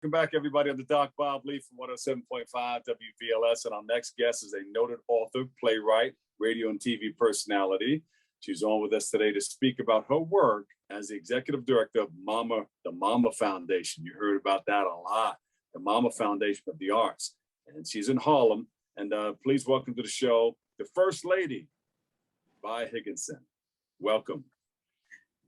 Welcome back, everybody, on the WBSWLIB from 107.5 WVLS. And our next guest is a noted author, playwright, radio and TV personality. She's on with us today to speak about her work as the executive director of the Mama Foundation. You heard about that a lot, the Mama Foundation of the Arts. And she's in Harlem. And please welcome to the show, the First Lady, Vy Higginsen. Welcome.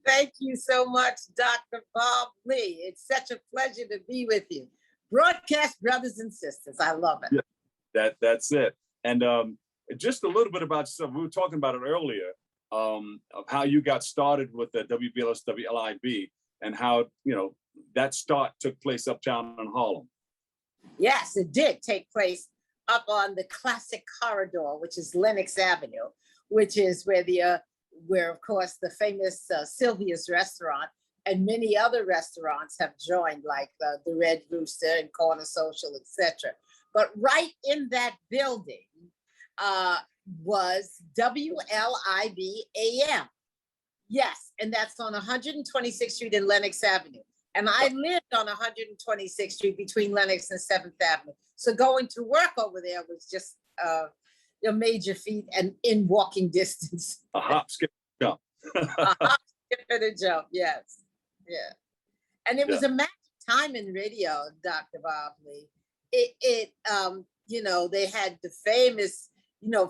Thank you so much, Dr. Bob Lee. It's such a pleasure to be with you. Broadcast brothers and sisters. I love it. Yeah, that's it. And just a little bit about yourself. We were talking about it earlier, of how you got started with the WBSWLIB and how, that start took place uptown in Harlem. Yes, it did take place up on the classic corridor, which is Lenox Avenue, which is where, of course, the famous Sylvia's restaurant and many other restaurants have joined, like the Red Rooster and Corner Social, etc. But right in that building was WLIB AM. Yes, and that's on 126th Street and Lenox Avenue. And I lived on 126th Street between Lenox and 7th Avenue. So going to work over there was just a major feat and in walking distance. A hop, skip, jump. A hop, skip, and a jump, yes. Yeah. And it was a magic time in radio, Dr. Bob Lee. They had the famous,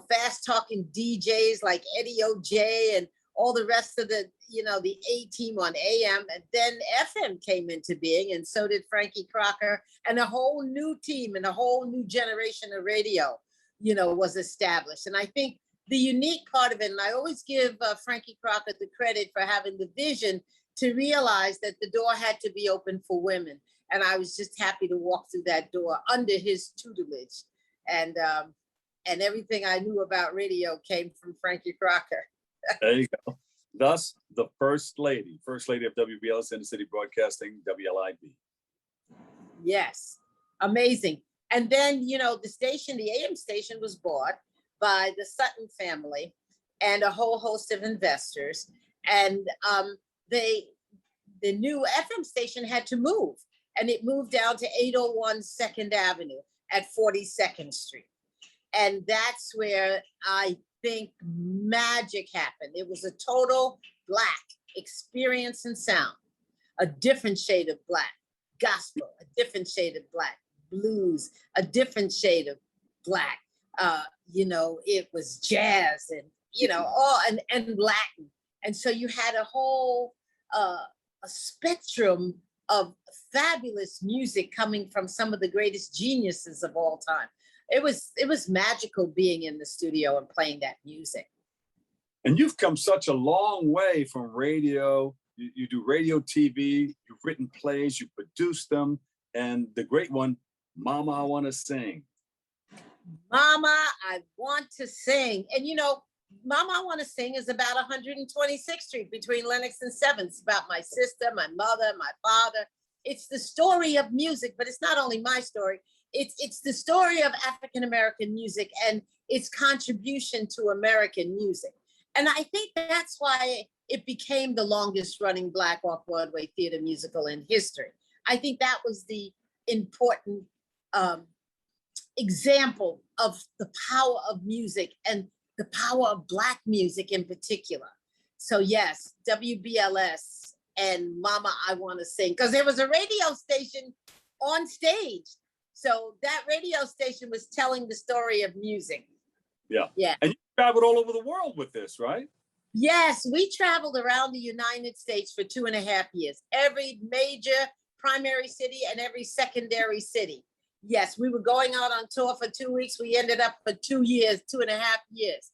fast talking DJs like Eddie O.J. and all the rest of the A-team on AM. And then FM came into being, and so did Frankie Crocker, and a whole new team and a whole new generation of radio was established. And I think the unique part of it, and I always give Frankie Crocker the credit for having the vision to realize that the door had to be open for women. And I was just happy to walk through that door under his tutelage. And everything I knew about radio came from Frankie Crocker. There you go. Thus, the First Lady of WBLS Inner City Broadcasting, WLIB. Yes, amazing. And then, the AM station was bought by the Sutton family and a whole host of investors. And the new FM station had to move, and it moved down to 801 2nd Avenue at 42nd Street. And that's where I think magic happened. It was a total Black experience and sound, a different shade of Black, gospel, a different shade of Black, blues, a different shade of Black. It was jazz and, and Latin. And so you had a whole a spectrum of fabulous music coming from some of the greatest geniuses of all time. It was magical being in the studio and playing that music. And you've come such a long way from radio. You do radio, TV, you've written plays, you produced them, and the great one, Mama, I Want to Sing. Mama, I Want to Sing. And Mama, I Want to Sing is about 126th Street between Lenox and 7th. It's about my sister, my mother, my father. It's the story of music, but it's not only my story. It's the story of African-American music and its contribution to American music. And I think that's why it became the longest running Black off-Broadway theater musical in history. I think that was the important example of the power of music and the power of Black music in particular. So yes, WBLS and Mama, I Want to Sing, because there was a radio station on stage. So that radio station was telling the story of music. Yeah. Yeah. And you traveled all over the world with this, right? Yes, we traveled around the United States for 2.5 years. Every major primary city and every secondary city. Yes, we were going out on tour for 2 weeks. We ended up for 2 years, 2.5 years.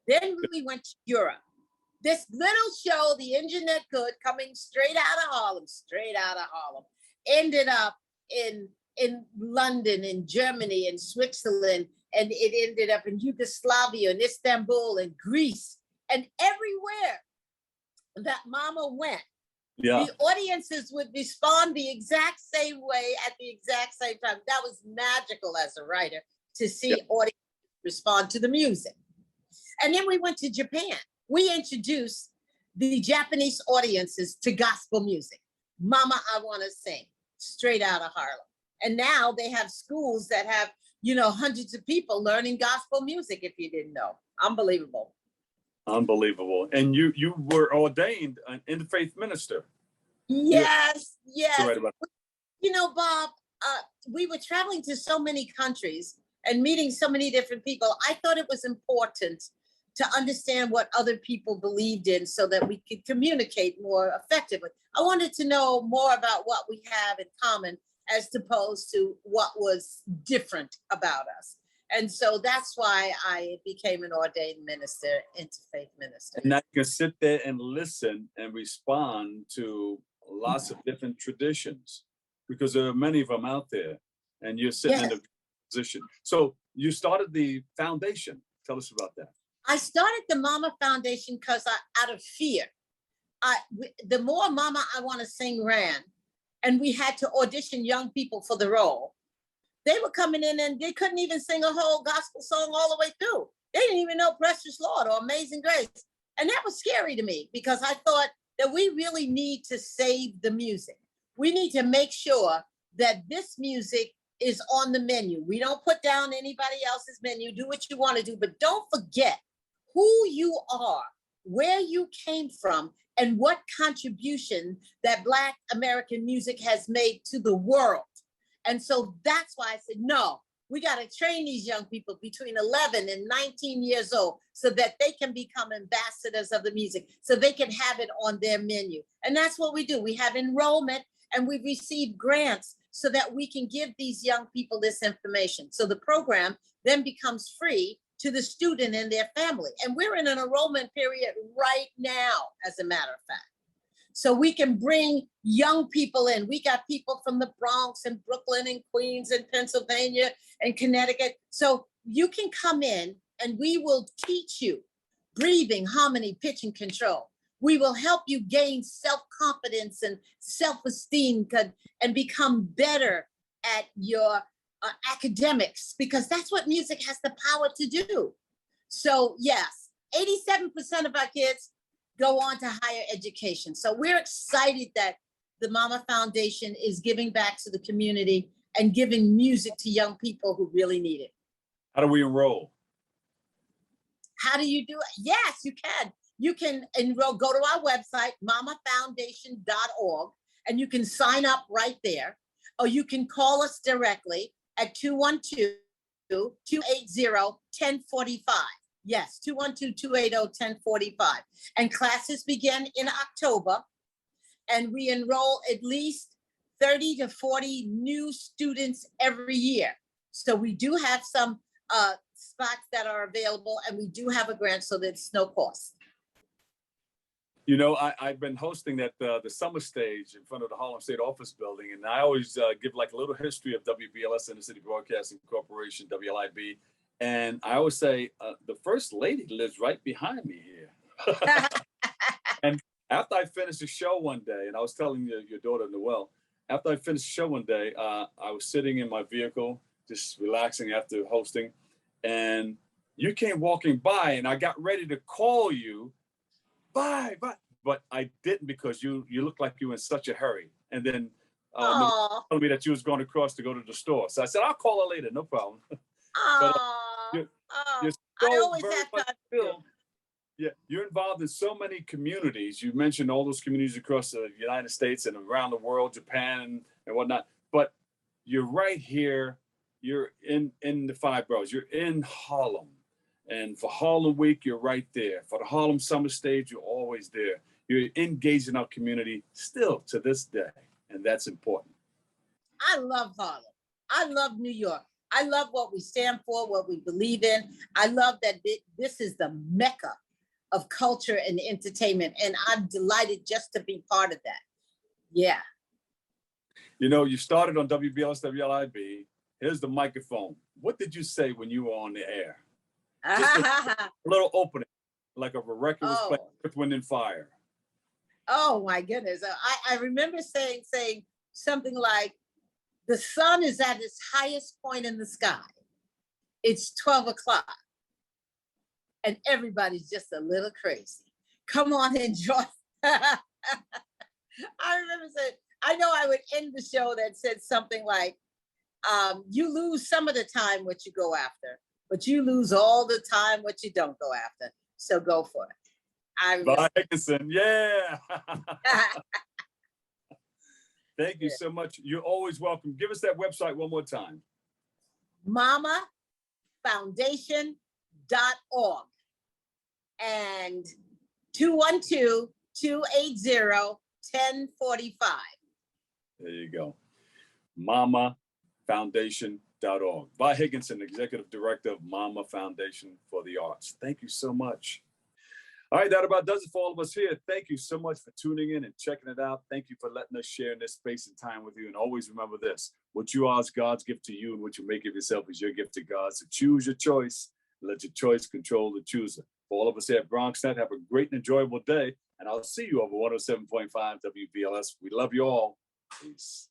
Then we went to Europe. This little show, The Engine That Could, coming straight out of Harlem, ended up in London, in Germany, in Switzerland, and it ended up in Yugoslavia, and Istanbul, and Greece, and everywhere that Mama went, the audiences would respond the exact same way at the exact same time. That was magical as a writer to see audiences respond to the music. And then we went to Japan. We introduced the Japanese audiences to gospel music. Mama, I Want to Sing. straight out of Harlem. And now they have schools that have, hundreds of people learning gospel music, if you didn't know. Unbelievable. Unbelievable. And you were ordained an interfaith minister. Yes, yes. Right about Bob, we were traveling to so many countries and meeting so many different people. I thought it was important to understand what other people believed in so that we could communicate more effectively. I wanted to know more about what we have in common as opposed to what was different about us. And so that's why I became an ordained minister, interfaith minister. And now you can sit there and listen and respond to lots of different traditions, because there are many of them out there, and you're sitting in a position. So you started the foundation. Tell us about that. I started the Mama Foundation because out of fear. The more Mama I Want to Sing ran, and we had to audition young people for the role, they were coming in and they couldn't even sing a whole gospel song all the way through. They didn't even know Precious Lord or Amazing Grace. And that was scary to me, because I thought that we really need to save the music. We need to make sure that this music is on the menu. We don't put down anybody else's menu. Do what you want to do, but don't forget who you are, where you came from, and what contribution that Black American music has made to the world. And so that's why I said, no, we got to train these young people between 11 and 19 years old so that they can become ambassadors of the music, so they can have it on their menu. And that's what we do. We have enrollment and we receive grants so that we can give these young people this information. So the program then becomes free to the student and their family. And we're in an enrollment period right now, as a matter of fact. So we can bring young people in. We got people from the Bronx and Brooklyn and Queens and Pennsylvania and Connecticut. So you can come in and we will teach you breathing, harmony, pitch, and control. We will help you gain self-confidence and self-esteem and become better at your academics, because that's what music has the power to do. So yes, 87% of our kids go on to higher education. So we're excited that the Mama Foundation is giving back to the community and giving music to young people who really need it. How do we enroll? How do you do it? Yes, you can. You can enroll, go to our website, mamafoundation.org, and you can sign up right there. Or you can call us directly at 212-280-1045. Yes, 212-280-1045. And classes begin in October. And we enroll at least 30 to 40 new students every year. So we do have some spots that are available, and we do have a grant, so there's no cost. You know, I've been hosting that the summer stage in front of the Harlem State Office Building, and I always give like a little history of WBLS, Inner City Broadcasting Corporation, WLIB, and I always say the First Lady lives right behind me here. And after I finished the show one day, and I was telling your daughter Noelle, after I finished the show one day, I was sitting in my vehicle, just relaxing after hosting, and you came walking by, and I got ready to call you. Bye. But I didn't, because you looked like you were in such a hurry. And then told me that you was going across to go to the store. So I said, I'll call her later, no problem. But you're so I always very have much time. still, yeah, you're involved in so many communities. You mentioned all those communities across the United States and around the world, Japan and whatnot. But you're right here. You're in the five boroughs. You're in Harlem. And for Harlem Week, you're right there. For the Harlem Summer Stage, you're always there. You're engaged in our community still to this day, and that's important. I love Harlem. I love New York. I love what we stand for, what we believe in. I love that this is the mecca of culture and entertainment, and I'm delighted just to be part of that. Yeah. You know, you started on WBSWLIB. Here's the microphone. What did you say when you were on the air? Just a little opening, like a record was playing Earth, Wind, and Fire. Oh my goodness. I remember saying something like, the sun is at its highest point in the sky. It's 12 o'clock. And everybody's just a little crazy. Come on, enjoy. I remember saying, I know I would end the show that said something like, you lose some of the time what you go after, but you lose all the time what you don't go after. So go for it. Vy Higginsen, yeah. Thank you so much. You're always welcome. Give us that website one more time. mamafoundation.org and 212-280-1045. There you go. mamafoundation.org. Vy Higginsen, Executive Director of Mama Foundation for the Arts. Thank you so much. All right, that about does it for all of us here. Thank you so much for tuning in and checking it out. Thank you for letting us share in this space and time with you. And always remember this, what you are is God's gift to you, and what you make of yourself is your gift to God. So choose your choice. Let your choice control the chooser. For all of us here at BronxNet, have a great and enjoyable day. And I'll see you over 107.5 WBLS. We love you all. Peace.